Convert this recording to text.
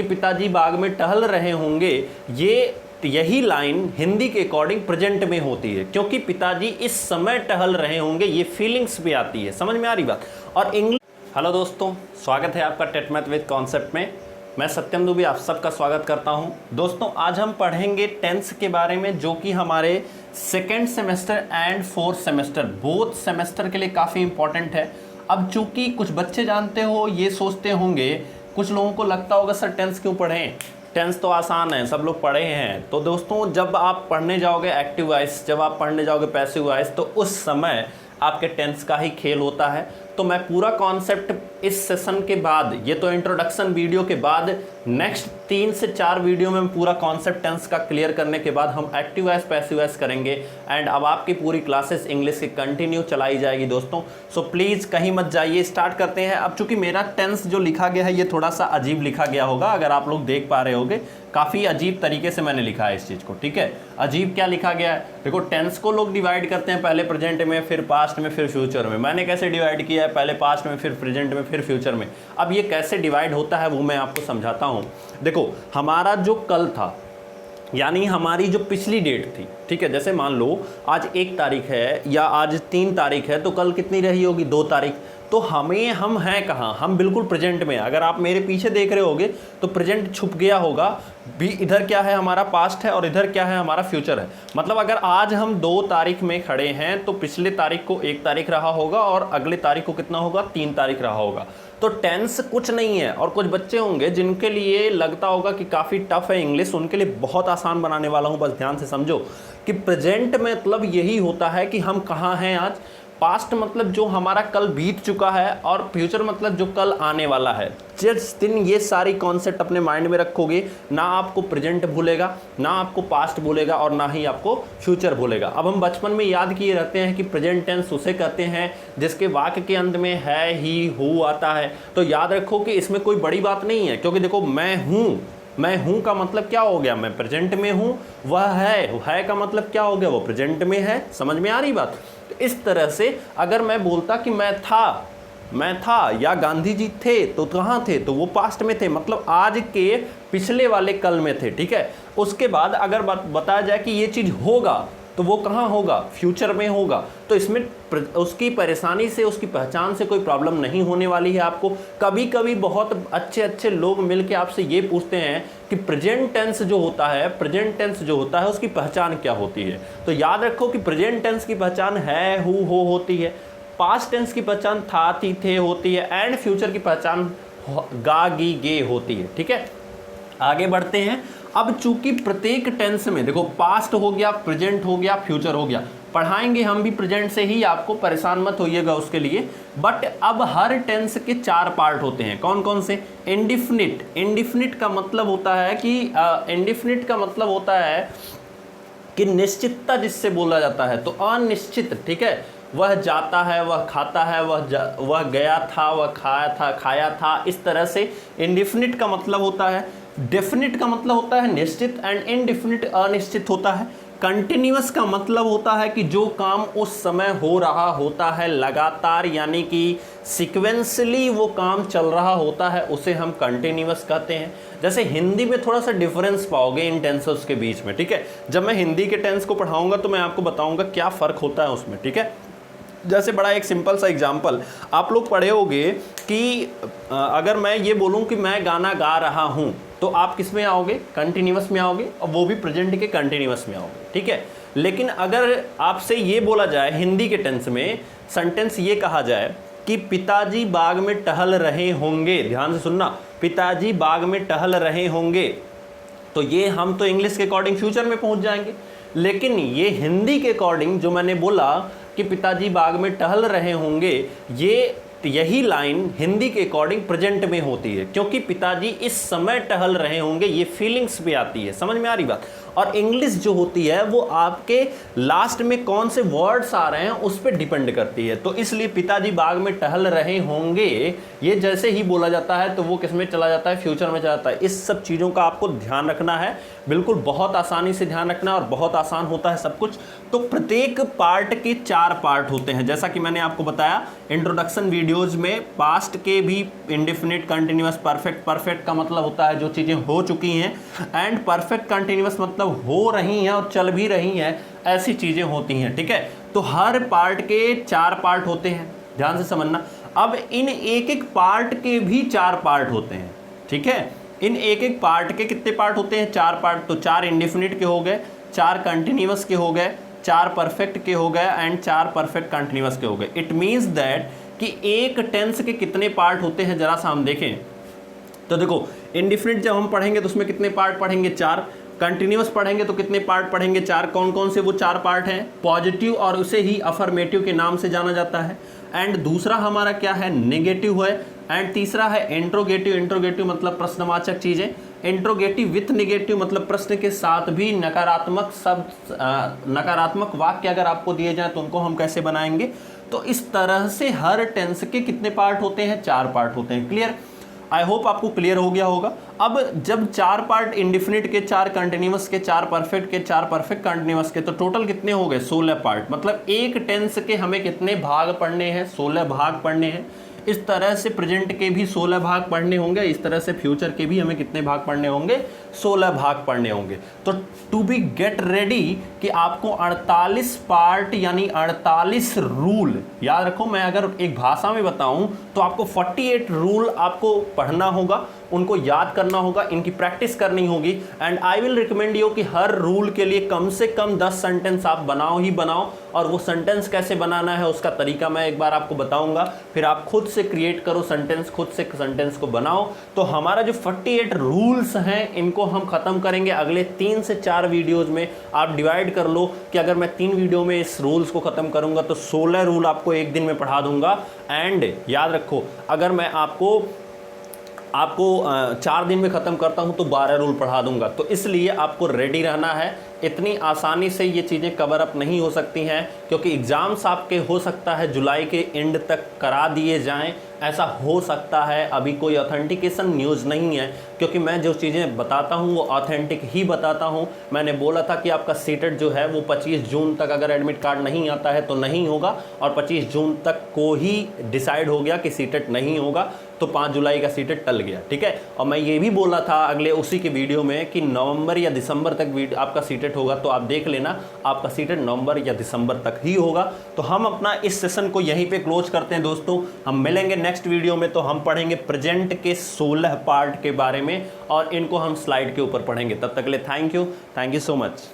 कि पिताजी बाग में टहल रहे होंगे, यही लाइन हिंदी के अकॉर्डिंग प्रेजेंट में होती है, क्योंकि पिताजी इस समय टहल रहे होंगे, ये फीलिंग्स भी आती है। समझ में आ रही बात। और इंग्लिश। हेलो दोस्तों, स्वागत है आपका टेट मैथ विद कॉन्सेप्ट में। मैं सत्यम दुबे आप सबका स्वागत करता हूं। दोस्तों आज हम पढ़ेंगे टेंस के बारे में, जो कि हमारे second semester and fourth semester both semester के लिए काफ़ी इंपॉर्टेंट है। अब चूंकि कुछ बच्चे जानते हो, ये सोचते होंगे, कुछ लोगों को लगता होगा सर टेंस क्यों पढ़ें, टेंस तो आसान है, सब लोग पढ़े हैं। तो दोस्तों जब आप पढ़ने जाओगे एक्टिव वॉइस, जब आप पढ़ने जाओगे पैसिव वॉइस, तो उस समय आपके टेंस का ही खेल होता है। तो मैं पूरा कॉन्सेप्ट इस सेशन के बाद, ये तो इंट्रोडक्शन वीडियो के बाद, नेक्स्ट 3 से 4 वीडियो में पूरा कॉन्सेप्ट टेंस का क्लियर करने के बाद हम एक्टिव वॉइस पैसिव वॉइस करेंगे। एंड अब आपकी पूरी क्लासेस इंग्लिश की कंटिन्यू चलाई जाएगी दोस्तों। सो प्लीज़ कहीं मत जाइए, स्टार्ट करते हैं। अब चूंकि मेरा टेंस जो लिखा गया है ये थोड़ा सा अजीब लिखा गया होगा, अगर आप लोग देख पा रहे होगे, काफ़ी अजीब तरीके से मैंने लिखा है इस चीज़ को। ठीक है, अजीब क्या लिखा गया है, देखो टेंस को लोग डिवाइड करते हैं, पहले प्रेजेंट में, फिर पास्ट में, फिर फ्यूचर में। मैंने कैसे डिवाइड किया है, पहले पास्ट में, फिर प्रेजेंट में, फिर फ्यूचर में। अब ये कैसे डिवाइड होता है वो मैं आपको समझाता हूँ। देखो हमारा जो कल था, यानी हमारी जो पिछली डेट थी, ठीक है, जैसे मान लो आज 1 तारीख है या आज 3 तारीख है, तो कल कितनी रही होगी, 2 तारीख। तो हम हैं कहाँ, हम बिल्कुल प्रेजेंट में। अगर आप मेरे पीछे देख रहे होगे तो प्रेजेंट छुप गया होगा भी, इधर क्या है हमारा पास्ट है और इधर क्या है हमारा फ्यूचर है। मतलब अगर आज हम 2 तारीख में खड़े हैं तो पिछले तारीख को 1 तारीख रहा होगा और अगले तारीख को कितना होगा, 3 तारीख रहा होगा। तो टेंस कुछ नहीं है। और कुछ बच्चे होंगे जिनके लिए लगता होगा कि काफ़ी टफ है इंग्लिश, उनके लिए बहुत आसान बनाने वाला हूँ, बस ध्यान से समझो कि प्रेजेंट मतलब यही होता है कि हम कहाँ हैं आज, पास्ट मतलब जो हमारा कल बीत चुका है, और फ्यूचर मतलब जो कल आने वाला है। जिस दिन ये सारी कॉन्सेप्ट अपने माइंड में रखोगे, ना आपको प्रेजेंट भूलेगा, ना आपको पास्ट भूलेगा, और ना ही आपको फ्यूचर भूलेगा। अब हम बचपन में याद किए रहते हैं कि प्रेजेंट टेंस उसे कहते हैं जिसके वाक्य के अंत में है, ही, हु आता है। तो याद रखो कि इसमें कोई बड़ी बात नहीं है, क्योंकि देखो मैं हूं का मतलब क्या हो गया, मैं प्रेजेंट में हूं। वह है का मतलब क्या हो गया, वो प्रेजेंट में है। समझ में आ रही बात। तो इस तरह से अगर मैं बोलता कि मैं था या गांधी जी थे, तो कहाँ थे, तो वो पास्ट में थे, मतलब आज के पिछले वाले कल में थे। ठीक है, उसके बाद अगर बताया जाए कि ये चीज़ होगा, तो वो कहाँ होगा, फ्यूचर में होगा। तो इसमें उसकी परेशानी से, उसकी पहचान से कोई प्रॉब्लम नहीं होने वाली है आपको। कभी कभी बहुत अच्छे लोग मिलके आपसे ये पूछते हैं कि प्रेजेंट टेंस जो होता है उसकी पहचान क्या होती है। तो याद रखो कि प्रेजेंट टेंस की पहचान है, हु, हो होती है। पास्ट टेंस की पहचान था, थी, थे होती है। एंड फ्यूचर की पहचान गा, गी, गे होती है। ठीक है, आगे बढ़ते हैं। अब चूंकि प्रत्येक टेंस में देखो, पास्ट हो गया, प्रेजेंट हो गया, फ्यूचर हो गया, पढ़ाएंगे हम भी प्रेजेंट से ही, आपको परेशान मत होइएगा उसके लिए। बट अब हर टेंस के 4 पार्ट होते हैं। कौन कौन से, इंडिफिनिट का मतलब होता है कि निश्चितता जिससे बोला जाता है। तो अनिश्चित, ठीक है, वह जाता है, वह खाता है, वह गया था, वह खाया था, इस तरह से इंडिफिनिट का मतलब होता है। डेफिनिट का मतलब होता है निश्चित, एंड इनडेफिनिट अनिश्चित होता है। कंटिन्यूअस का मतलब होता है कि जो काम उस समय हो रहा होता है लगातार, यानी कि सिक्वेंसली वो काम चल रहा होता है, उसे हम कंटिन्यूअस कहते हैं। जैसे हिंदी में थोड़ा सा डिफरेंस पाओगे इन टेंसेस के बीच में। ठीक है, जब मैं हिंदी के टेंस को पढ़ाऊंगा तो मैं आपको बताऊंगा क्या फ़र्क होता है उसमें। ठीक है, जैसे बड़ा एक सिंपल सा एग्जांपल आप लोग पढ़े होंगे कि अगर मैं ये बोलूं कि मैं गाना गा रहा हूं, तो आप किस में आओगे, कंटिन्यूअस में आओगे, और वो भी प्रेजेंट के कंटिन्यूअस में आओगे। ठीक है, लेकिन अगर आपसे ये बोला जाए हिंदी के टेंस में, सेंटेंस ये कहा जाए कि पिताजी बाग में टहल रहे होंगे, ध्यान से सुनना, पिताजी बाग में टहल रहे होंगे, तो ये हम तो इंग्लिश के अकॉर्डिंग फ्यूचर में पहुंच जाएंगे। लेकिन ये हिंदी के अकॉर्डिंग जो मैंने बोला कि पिताजी बाग में टहल रहे होंगे, यही लाइन हिंदी के अकॉर्डिंग प्रेजेंट में होती है, क्योंकि पिताजी इस समय टहल रहे होंगे, ये फीलिंग्स भी आती है। समझ में आ रही बात। और इंग्लिश जो होती है वो आपके लास्ट में कौन से वर्ड्स आ रहे हैं उस पर डिपेंड करती है। तो इसलिए पिताजी बाग में टहल रहे होंगे, ये जैसे ही बोला जाता है तो वो किस में चला जाता है, फ्यूचर में चला जाता है। इस सब चीज़ों का आपको ध्यान रखना है, बिल्कुल बहुत आसानी से ध्यान रखना है और बहुत आसान होता है सब कुछ। तो प्रत्येक पार्ट के 4 पार्ट होते हैं, जैसा कि मैंने आपको बताया इंट्रोडक्शन वीडियोज में। पास्ट के भी इंडेफिनिट, कंटिन्यूअस, परफेक्ट। परफेक्ट का मतलब होता है जो चीज़ें हो चुकी हैं, एंड परफेक्ट कंटिन्यूअस मतलब हो रही हैं और चल भी रही हैं, ऐसी चीज़ें होती हैं। ठीक है, तो हर पार्ट के 4 पार्ट होते हैं, ध्यान से समझना। अब इन एक एक पार्ट के भी 4 पार्ट होते हैं। ठीक है, इन एक एक पार्ट के कितने पार्ट होते हैं, 4 पार्ट। तो 4 इंडेफिनिट के हो गए, 4 कंटिन्यूअस के हो गए, 4 परफेक्ट के हो गए एंड 4 परफेक्ट कंटिन्यूअस के हो गए। इट मीन्स दैट कि एक टेंस के कितने पार्ट होते हैं, जरा सा हम देखें तो देखो, इंडेफिनिट जब हम पढ़ेंगे तो उसमें कितने पार्ट पढ़ेंगे, 4। कंटिन्यूअस पढ़ेंगे तो कितने पार्ट पढ़ेंगे, 4। कौन कौन से वो 4 पार्ट हैं, पॉजिटिव और उसे ही अफर्मेटिव के नाम से जाना जाता है। एंड दूसरा हमारा क्या है, नेगेटिव है। एंड तीसरा है इंट्रोगेटिव। इंट्रोगेटिव मतलब प्रश्नवाचक चीजें। इंट्रोगेटिव विथ नेगेटिव मतलब प्रश्न के साथ भी नकारात्मक शब्द, नकारात्मक वाक्य अगर आपको दिए जाए तो उनको हम कैसे बनाएंगे। तो इस तरह से हर टेंस के कितने पार्ट होते हैं, 4 पार्ट होते हैं। क्लियर, आई होप आपको क्लियर हो गया होगा। अब जब 4 पार्ट इंडेफिनिट के, 4 कंटिन्यूअस के, 4 परफेक्ट के, 4 परफेक्ट कंटिन्यूअस के, तो टोटल कितने हो गए, 16 पार्ट। मतलब एक टेंस के हमें कितने भाग पढ़ने हैं, 16 भाग पढ़ने हैं। इस तरह से प्रेजेंट के भी 16 भाग पढ़ने होंगे, इस तरह से फ्यूचर के भी हमें कितने भाग पढ़ने होंगे, 16 भाग पढ़ने होंगे। तो टू बी गेट रेडी कि आपको 48 पार्ट यानी 48 रूल याद रखो। मैं अगर एक भाषा में बताऊं तो आपको 48 रूल आपको पढ़ना होगा, उनको याद करना होगा, इनकी प्रैक्टिस करनी होगी। And I will recommend you कि हर रूल के लिए कम से कम 10 सेंटेंस आप बनाओ ही बनाओ। और वो सेंटेंस कैसे बनाना है उसका तरीका मैं एक बार आपको बताऊंगा, फिर आप खुद से क्रिएट करो सेंटेंस, खुद से सेंटेंस को बनाओ। तो हमारा जो 48 रूल्स हैं इनको हम खत्म करेंगे अगले 3 से 4 वीडियोज में। आप डिवाइड कर लो कि अगर मैं 3 वीडियो में इस रूल्स को खत्म करूंगा तो 16 रूल आपको एक दिन में पढ़ा दूंगा। एंड याद रखो, अगर मैं आपको 4 दिन में ख़त्म करता हूं तो 12 रूल पढ़ा दूंगा। तो इसलिए आपको रेडी रहना है। इतनी आसानी से ये चीज़ें कवर अप नहीं हो सकती हैं, क्योंकि एग्ज़ाम्स आपके हो सकता है जुलाई के एंड तक करा दिए जाएं, ऐसा हो सकता है। अभी कोई ऑथेंटिकेशन न्यूज़ नहीं है, क्योंकि मैं जो चीज़ें बताता हूं वो ऑथेंटिक ही बताता हूं। मैंने बोला था कि आपका सीटेट जो है वो 25 जून तक अगर एडमिट कार्ड नहीं आता है तो नहीं होगा, और 25 जून तक को ही डिसाइड हो गया कि सीटेट नहीं होगा, तो 5 जुलाई का सीटेट टल गया। ठीक है, और मैं ये भी बोला था अगले उसी के वीडियो में कि नवंबर या दिसंबर तक आपका सीटेट होगा। तो आप देख लेना आपका सीटेट नवंबर या दिसंबर तक ही होगा। तो हम अपना इस सेशन को यहीं पे क्लोज करते हैं दोस्तों। हम मिलेंगे नेक्स्ट वीडियो में, तो हम पढ़ेंगे प्रेजेंट के 16 पार्ट के बारे में और इनको हम स्लाइड के ऊपर पढ़ेंगे। तब तक के लिए थैंक यू सो मच।